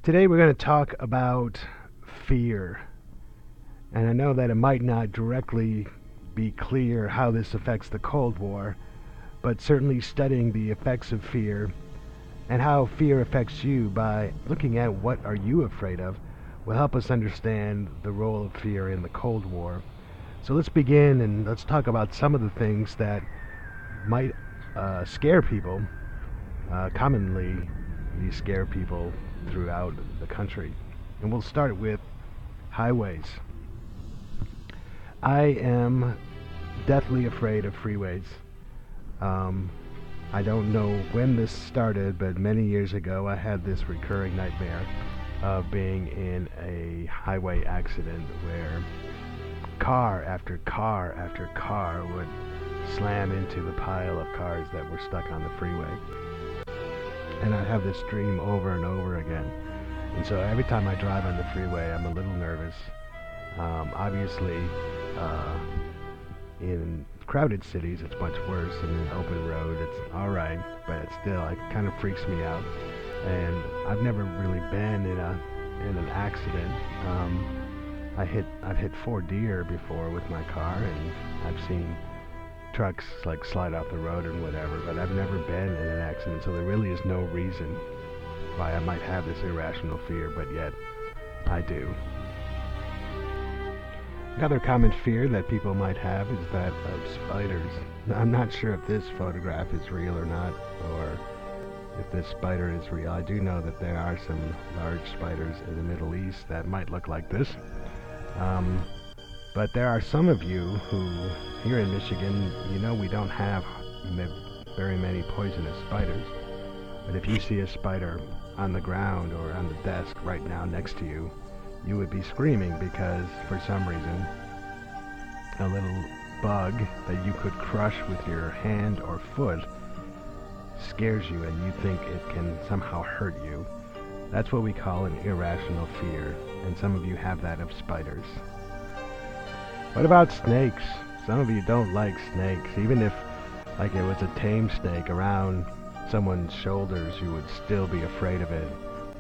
Today we're going to talk about fear. And I know that it might not directly be clear how this affects the Cold War, but certainly studying the effects of fear and how fear affects you by looking at what are you afraid of will help us understand the role of fear in the Cold War. So let's begin and let's talk about some of the things that might scare people, commonly these scare people throughout the country. And we'll start with highways. I am deathly afraid of freeways. I don't know when this started, but many years ago I had this recurring nightmare of being in a highway accident where car after car after car would slam into the pile of cars that were stuck on the freeway. And I'd have this dream over and over again. And so every time I drive on the freeway, I'm a little nervous. Obviously, in crowded cities, it's much worse. In an open road, it's all right, but it kind of freaks me out. And I've never really been in an accident. I've hit 4 deer before with my car, and I've seen trucks like slide off the road and whatever, but I've never been in an accident, so there really is no reason why I might have this irrational fear, but yet I do. Another common fear that people might have is that of spiders. Now, I'm not sure if this photograph is real or not, or if this spider is real. I do know that there are some large spiders in the Middle East that might look like this. But there are some of you who, here in Michigan, we don't have very many poisonous spiders. But if you see a spider on the ground or on the desk right now next to you, you would be screaming because, for some reason, a little bug that you could crush with your hand or foot scares you and you think it can somehow hurt you. That's what we call an irrational fear, and some of you have that of spiders. What about snakes? Some of you don't like snakes. Even if it was a tame snake around someone's shoulders, you would still be afraid of it.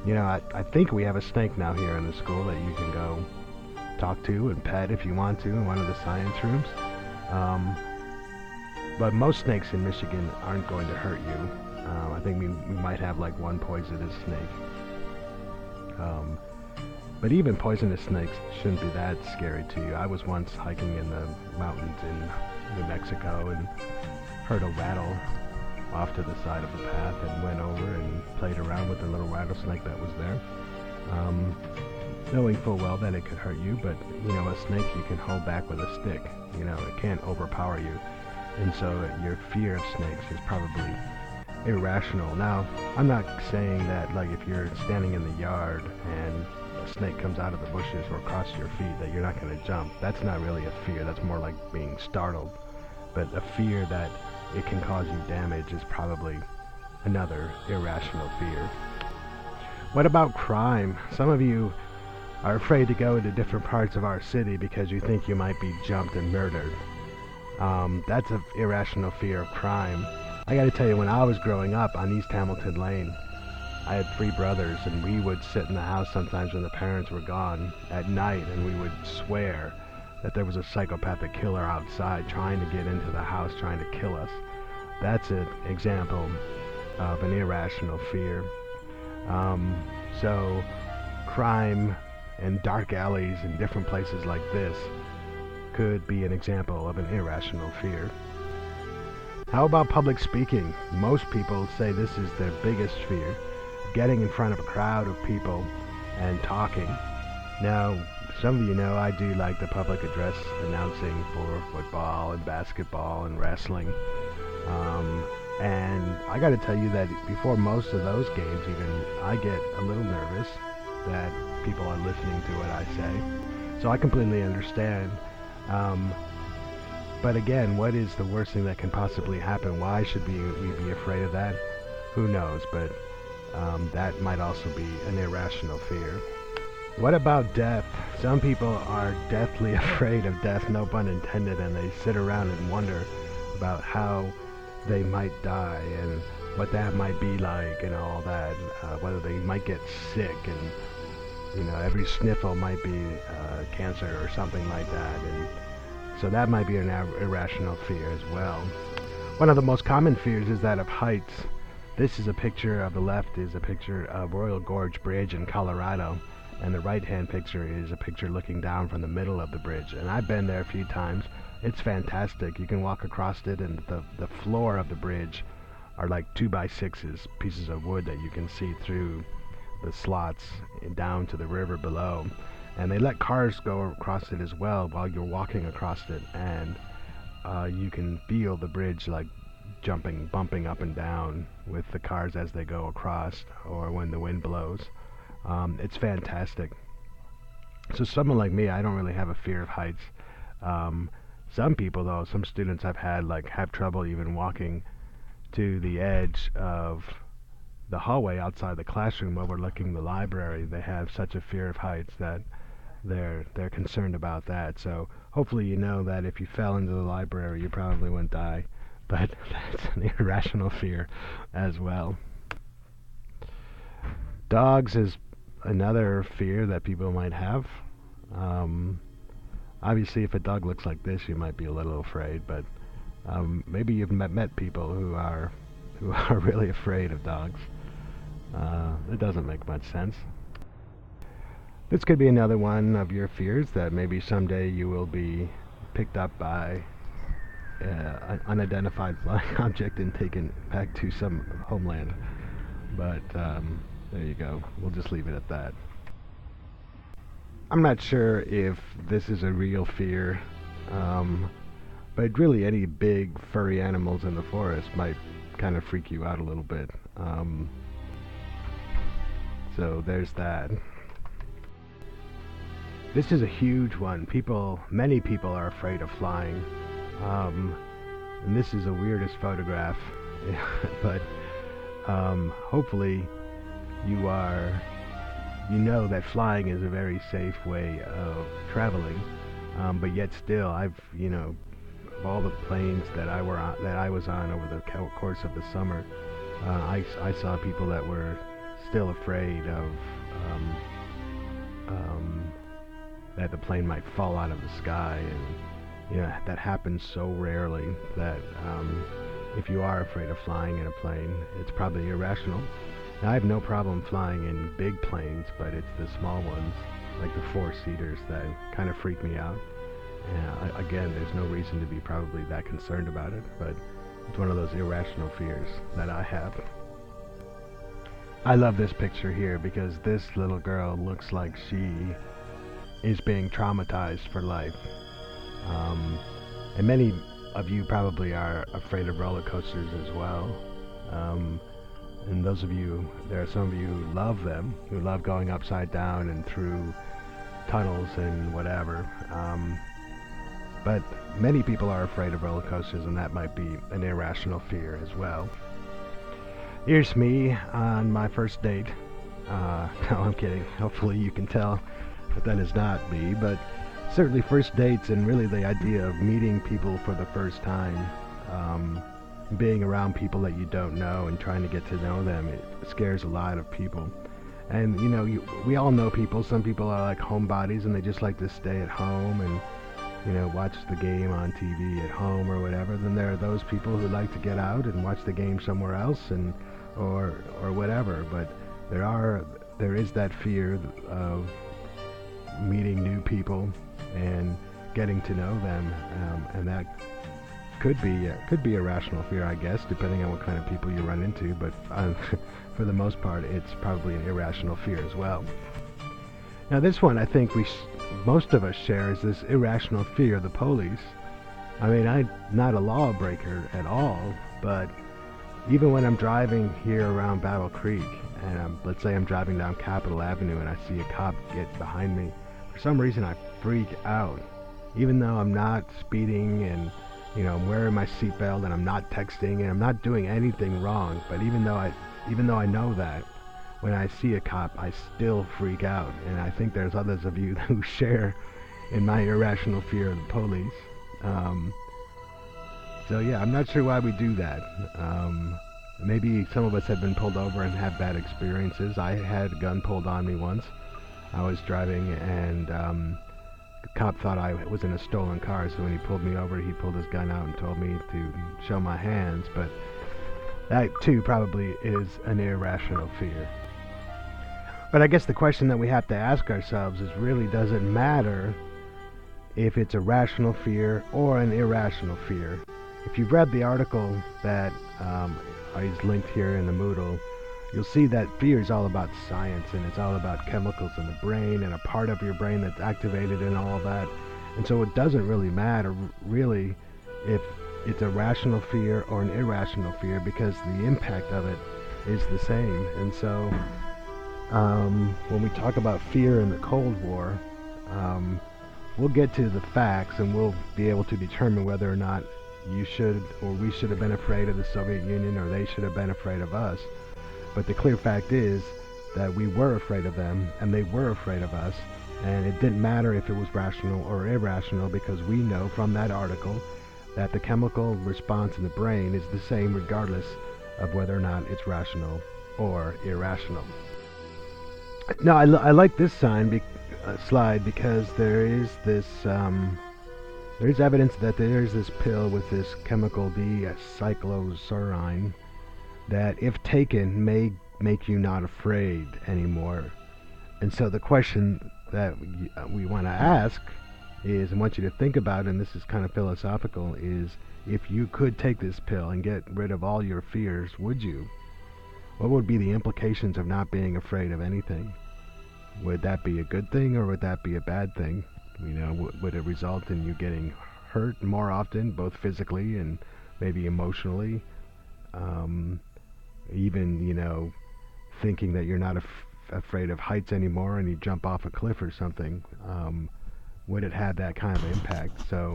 I think we have a snake now here in the school that you can go talk to and pet if you want to in one of the science rooms. But most snakes in Michigan aren't going to hurt you. I think we might have one poisonous snake. But even poisonous snakes shouldn't be that scary to you. I was once hiking in the mountains in New Mexico and heard a rattle off to the side of the path and went over and played around with the little rattlesnake that was there. Knowing full well that it could hurt you, but a snake you can hold back with a stick. It can't overpower you. And so your fear of snakes is probably irrational. Now, I'm not saying that if you're standing in the yard and a snake comes out of the bushes or across your feet that you're not going to jump. That's not really a fear. That's more like being startled. But a fear that it can cause you damage is probably another irrational fear. What about crime? Some of you are afraid to go into different parts of our city because you think you might be jumped and murdered. That's an irrational fear of crime. I gotta tell you, when I was growing up on East Hamilton Lane, I had 3 brothers, and we would sit in the house sometimes when the parents were gone at night, and we would swear that there was a psychopathic killer outside trying to get into the house, trying to kill us. That's an example of an irrational fear. So crime and dark alleys in different places like this could be an example of an irrational fear. How about public speaking? Most people say this is their biggest fear, getting in front of a crowd of people and talking. Now, some of you know I do like the public address announcing for football and basketball and wrestling. And I got to tell you that before most of those games even, I get a little nervous that people are listening to what I say. So I completely understand. But again, what is the worst thing that can possibly happen? Why should we be afraid of that? Who knows? But that might also be an irrational fear. What about death? Some people are deathly afraid of death, no pun intended, and they sit around and wonder about how they might die. And what that might be like and all that, whether they might get sick, and every sniffle might be cancer or something like that, and so that might be an irrational fear as well. One of the most common fears is that of heights. This is a picture of the left is a picture of Royal Gorge Bridge in Colorado, and the right-hand picture is a picture looking down from the middle of the bridge. And I've been there a few times. It's fantastic. You can walk across it, and the floor of the bridge are like 2x6s, pieces of wood that you can see through the slots down to the river below. And they let cars go across it as well while you're walking across it, and you can feel the bridge like bumping up and down with the cars as they go across, or when the wind blows. It's fantastic. So someone like me, I don't really have a fear of heights. Some people though, some students I've had have trouble even walking to the edge of the hallway outside the classroom overlooking the library. They have such a fear of heights that they're concerned about that. So hopefully you know that if you fell into the library, you probably wouldn't die. But that's an irrational fear as well. Dogs is another fear that people might have. Obviously, if a dog looks like this, you might be a little afraid. But maybe you've met people who are really afraid of dogs. It doesn't make much sense. This could be another one of your fears, that maybe someday you will be picked up by an unidentified flying object and taken back to some homeland. But there you go. We'll just leave it at that. I'm not sure if this is a real fear, but really any big furry animals in the forest might kind of freak you out a little bit. So there's that. This is a huge one. Many people are afraid of flying. And this is the weirdest photograph, but hopefully you know that flying is a very safe way of traveling. But yet still, of all the planes that I was on over the course of the summer, I saw people that were still afraid of that the plane might fall out of the sky, and that happens so rarely that if you are afraid of flying in a plane, it's probably irrational. Now, I have no problem flying in big planes, but it's the small ones, like the four-seaters, that kind of freak me out. And again, there's no reason to be probably that concerned about it, but it's one of those irrational fears that I have. I love this picture here because this little girl looks like she is being traumatized for life. And many of you probably are afraid of roller coasters as well. And there are some of you who love them, who love going upside down and through tunnels and whatever. But many people are afraid of roller coasters, and that might be an irrational fear as well. Here's me on my first date. No, I'm kidding. Hopefully you can tell that is not me, but certainly first dates and really the idea of meeting people for the first time, being around people that you don't know and trying to get to know them, it scares a lot of people. And we all know people. Some people are like homebodies and they just like to stay at home and watch the game on TV at home or whatever. Then there are those people who like to get out and watch the game somewhere else or whatever. But there is that fear of meeting new people and getting to know them, and that could be a rational fear, I guess, depending on what kind of people you run into. But for the most part, it's probably an irrational fear as well. Now, this one, I think most of us share, is this irrational fear of the police. I mean, I'm not a lawbreaker at all, but even when I'm driving here around Battle Creek, and let's say I'm driving down Capitol Avenue and I see a cop get behind me, for some reason I freak out, even though I'm not speeding and I'm wearing my seatbelt and I'm not texting and I'm not doing anything wrong. But even though I know that, when I see a cop, I still freak out. And I think there's others of you who share in my irrational fear of the police. So yeah, I'm not sure why we do that. Maybe some of us have been pulled over and had bad experiences. I had a gun pulled on me once. I was driving, and the cop thought I was in a stolen car, so when he pulled me over, he pulled his gun out and told me to show my hands. But that, too, probably is an irrational fear. But I guess the question that we have to ask ourselves is, really, does it matter if it's a rational fear or an irrational fear? If you've read the article that is linked here in the Moodle, you'll see that fear is all about science, and it's all about chemicals in the brain and a part of your brain that's activated and all that. And so it doesn't really matter, really, if it's a rational fear or an irrational fear, because the impact of it is the same. And so when we talk about fear in the Cold War, we'll get to the facts, and we'll be able to determine whether or not you should or we should have been afraid of the Soviet Union, or they should have been afraid of us. But the clear fact is that we were afraid of them, and they were afraid of us, and it didn't matter if it was rational or irrational, because we know from that article that the chemical response in the brain is the same regardless of whether or not it's rational or irrational. Now, I like this slide, because there is this there's evidence that there's this pill with this chemical D-cycloserine that, if taken, may make you not afraid anymore. And so the question that we want to ask is, and want you to think about, and this is kind of philosophical, is, if you could take this pill and get rid of all your fears, would you? What would be the implications of not being afraid of anything? Would that be a good thing, or would that be a bad thing? You know, would it result in you getting hurt more often, both physically and maybe emotionally? Even, thinking that you're not afraid of heights anymore and you jump off a cliff or something, would it have that kind of impact? So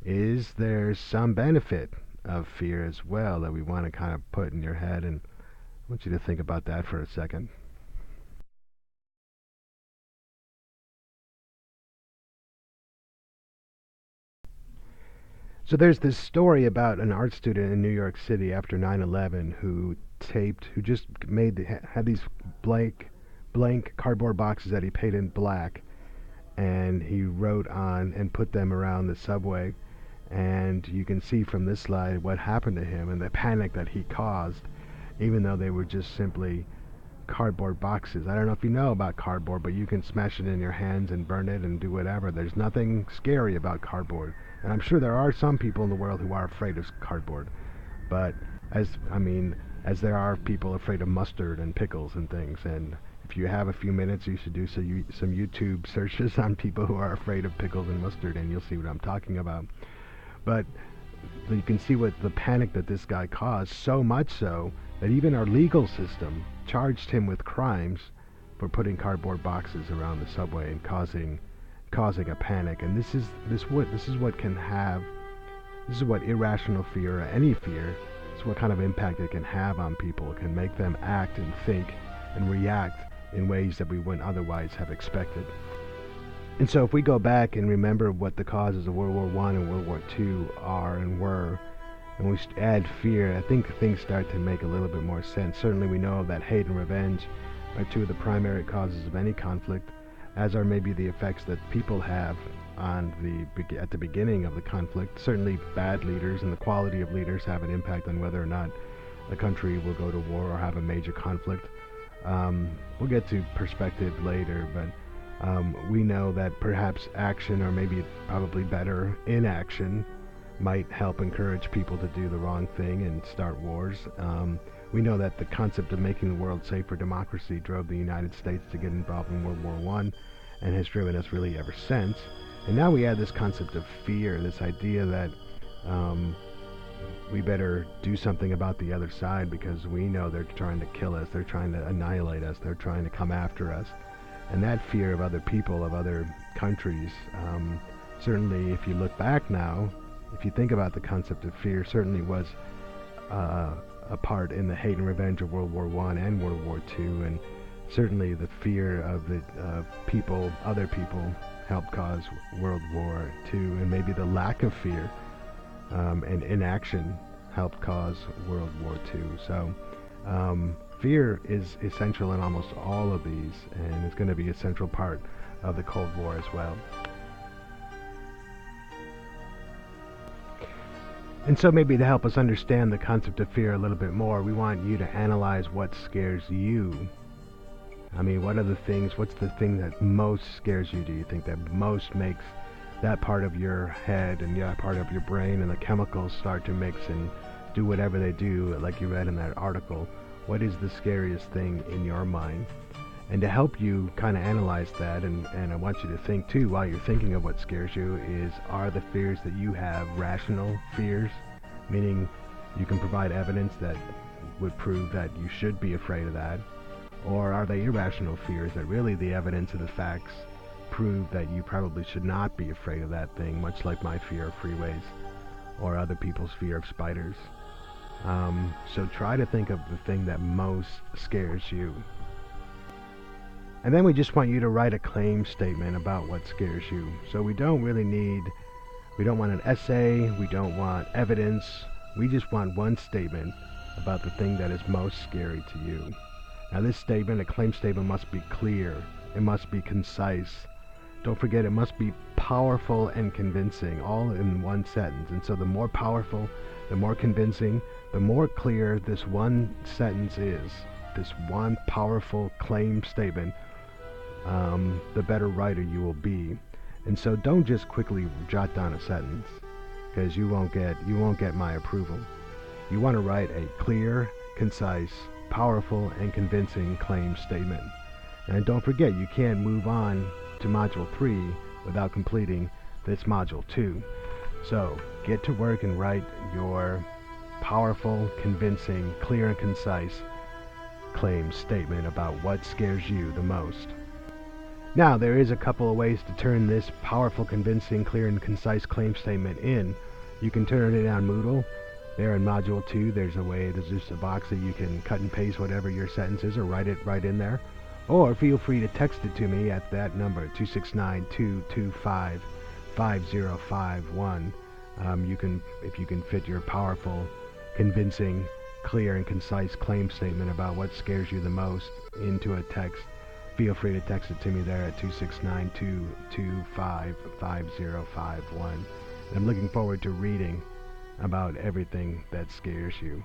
is there some benefit of fear as well that we want to kind of put in your head? And I want you to think about that for a second. So there's this story about an art student in New York City after 9/11 who just had these blank cardboard boxes that he painted black, and he wrote on and put them around the subway. And you can see from this slide what happened to him and the panic that he caused, even though they were just simply cardboard boxes. I don't know if you know about cardboard, but you can smash it in your hands and burn it and do whatever. There's nothing scary about cardboard. And I'm sure there are some people in the world who are afraid of cardboard. But as there are people afraid of mustard and pickles and things. And if you have a few minutes, you should do some YouTube searches on people who are afraid of pickles and mustard, and you'll see what I'm talking about. But you can see what the panic that this guy caused, so much so that even our legal system charged him with crimes for putting cardboard boxes around the subway and causing a panic. And this is what irrational fear, or any fear, this is what kind of impact it can have on people. It can make them act and think and react in ways that we wouldn't otherwise have expected. And so if we go back and remember what the causes of World War I and World War II are and were, and we add fear, I think things start to make a little bit more sense. Certainly we know that hate and revenge are two of the primary causes of any conflict, as are maybe the effects that people have at the beginning of the conflict. Certainly bad leaders and the quality of leaders have an impact on whether or not a country will go to war or have a major conflict. We'll get to perspective later, but we know that perhaps action, or maybe probably better, inaction, might help encourage people to do the wrong thing and start wars. We know that the concept of making the world safe for democracy drove the United States to get involved in World War I, and has driven us really ever since. And now we add this concept of fear, this idea that we better do something about the other side, because we know they're trying to kill us, they're trying to annihilate us, they're trying to come after us. And that fear of other people, of other countries, certainly if you look back now, if you think about the concept of fear, certainly was a part in the hate and revenge of World War I and World War II, and certainly the fear of the other people, helped cause World War II, and maybe the lack of fear and inaction helped cause World War II. So fear is essential in almost all of these, and it's going to be a central part of the Cold War as well. And so maybe to help us understand the concept of fear a little bit more, we want you to analyze what scares you. I mean, what are the things, what's the thing that most scares you? Do you think that most makes that part of your head and that part of your brain and the chemicals start to mix and do whatever they do, like you read in that article? What is the scariest thing in your mind? And to help you kind of analyze that, and I want you to think too, while you're thinking of what scares you, is are the fears that you have rational fears? Meaning you can provide evidence that would prove that you should be afraid of that? Or are they irrational fears that really the evidence and the facts prove that you probably should not be afraid of that thing, much like my fear of freeways or other people's fear of spiders? So try to think of the thing that most scares you. And then we just want you to write a claim statement about what scares you. So we don't want an essay, we don't want evidence, we just want one statement about the thing that is most scary to you. Now this statement, a claim statement, must be clear, it must be concise. Don't forget, it must be powerful and convincing, all in one sentence. And so the more powerful, the more convincing, the more clear this one sentence is, this one powerful claim statement, the better writer you will be. And so don't just quickly jot down a sentence, because you won't get my approval. You want to write a clear, concise, powerful, and convincing claim statement. And don't forget, you can't move on to Module 3 without completing this Module 2. So get to work and write your powerful, convincing, clear, and concise claim statement about what scares you the most. Now, there is a couple of ways to turn this powerful, convincing, clear, and concise claim statement in. You can turn it on Moodle. There in Module 2, there's just a box that you can cut and paste whatever your sentence is or write it right in there. Or feel free to text it to me at that number, 269-225-5051. If you can fit your powerful, convincing, clear, and concise claim statement about what scares you the most into a text, feel free to text it to me there at 269-225-5051. I'm looking forward to reading about everything that scares you.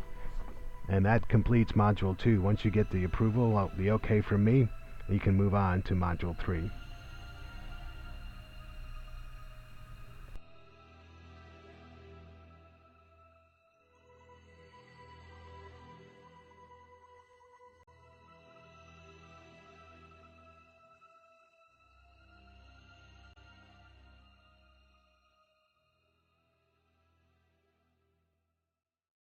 And that completes Module 2. Once you get the approval, the okay from me, you can move on to Module 3.